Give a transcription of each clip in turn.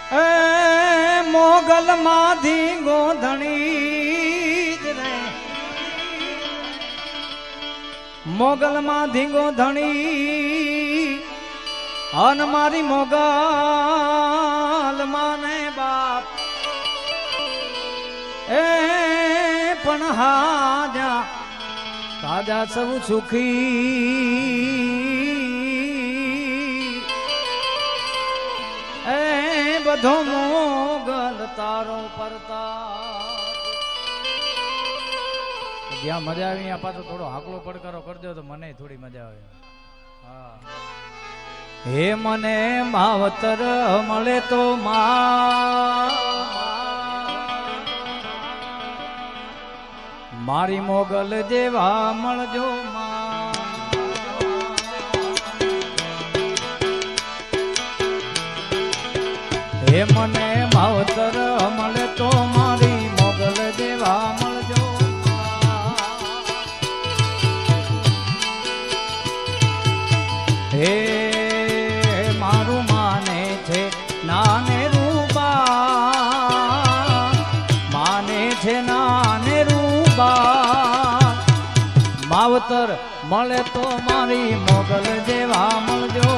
એ મોગલ માંથી ગોધણી રે મોગલ માંથી ગોધણી અન મારી મોગલ માને બાપ એ પણ હાજા તાજા સૌ સુખી એ બધો મોગલ તારો પરતાપ જ્યાં મજા આવી આ પાછો થોડો હાકલો પડકારો કરજો તો મને થોડી મજા આવે હા હે મને માવતર મળે તો મારી મોગલ જેવા મળજો હે મને માવતર મળે તો મારી મોગલ જેવા મળજો હે મારું માને છે નાને રૂબા માને છે નાને રૂબા માવતર મળે તો મારી મોગલ જેવા મળજો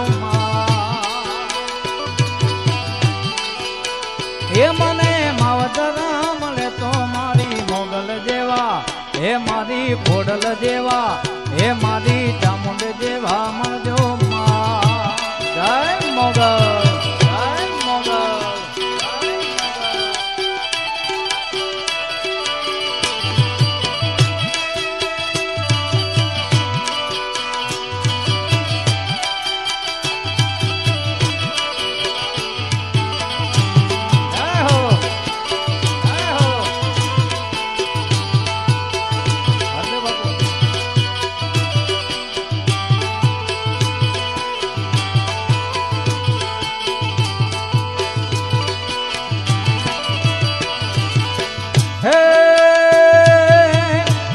હે મને માવતર મળે તો મારી મોગલ જેવા હે મારી ખોડલ જેવા હે મારી ચામુંડ જેવા મળજો જય મોગલ જય મોગલ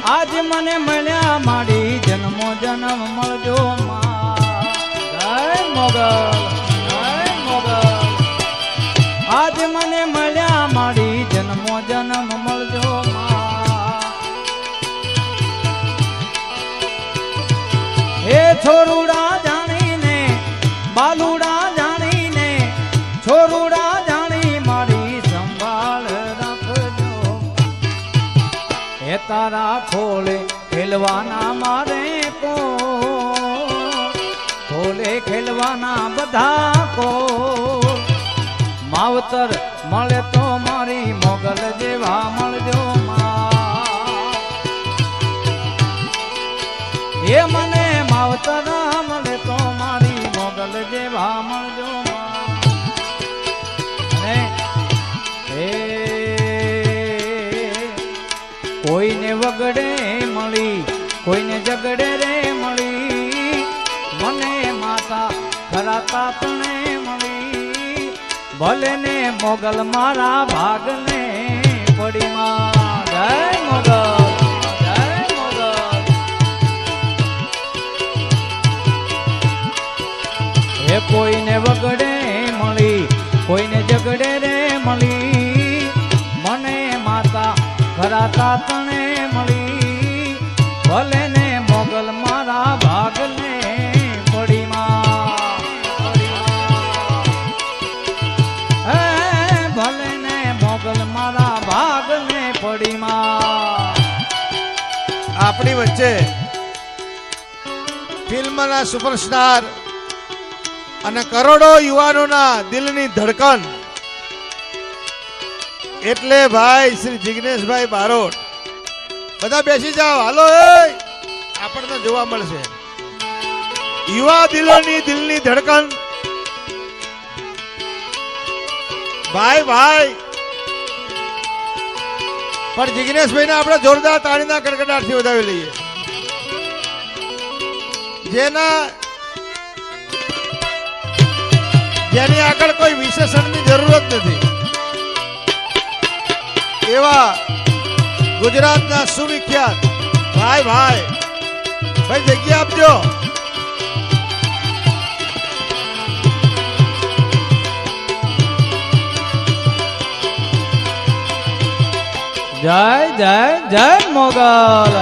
આજ મને મળ્યા માડી જન્મો જન્મ મળજો જય મોગલ જય મોગલ આજ મને મળ્યા માડી જન્મો જન્મ મળજો હે છોરુડા જાણીને બાલુડા જાણીને છોરુડા જાણી મારી સંભાળ તારા ખોલે ખેલવાના મારે કો ખોલે ખેલવાના બધા કો માવતર મળે તો મારી મોગલ જેવા મળજો એ મને માવતર મળે તો મારી મોગલ જેવા મળજો કોઈને વગડે મળી કોઈને ઝગડે રે મળી મને માતા ખરા તાતણે મળી ભલે ને મોગલ મારા ભાગને પડી માં જય મોગલ જય મોગલ હે કોઈને વગડે મળી કોઈને ઝગડે રે મળી મને માતા ખરા તાતણે મળી ભલે ને મોગલ મારા ભાગને પડી હે ભલે ને મોગલ મારા ભાગને પડી આપણી વચ્ચે ફિલ્મના સુપરસ્ટાર અને કરોડો યુવાનોના દિલની ધડકન એટલે ભાઈ શ્રી જિગ્નેશભાઈ બારોટ બધા બેસી જાઓ હાલો આપણને જોવા મળશે યુવા દિલોની દિલની ધડકન ભાઈ ભાઈ પણ જિગ્નેશભાઈ ને આપણે જોરદાર તાળીના કડકડાટથી વધાવી લઈએ જેની આગળ કોઈ વિશેષણની જરૂરત નથી એવા ગુજરાતના સુવિખ્યાત ભાઈ ભાઈ જગ્યા આપજો જય જય જય મોગલ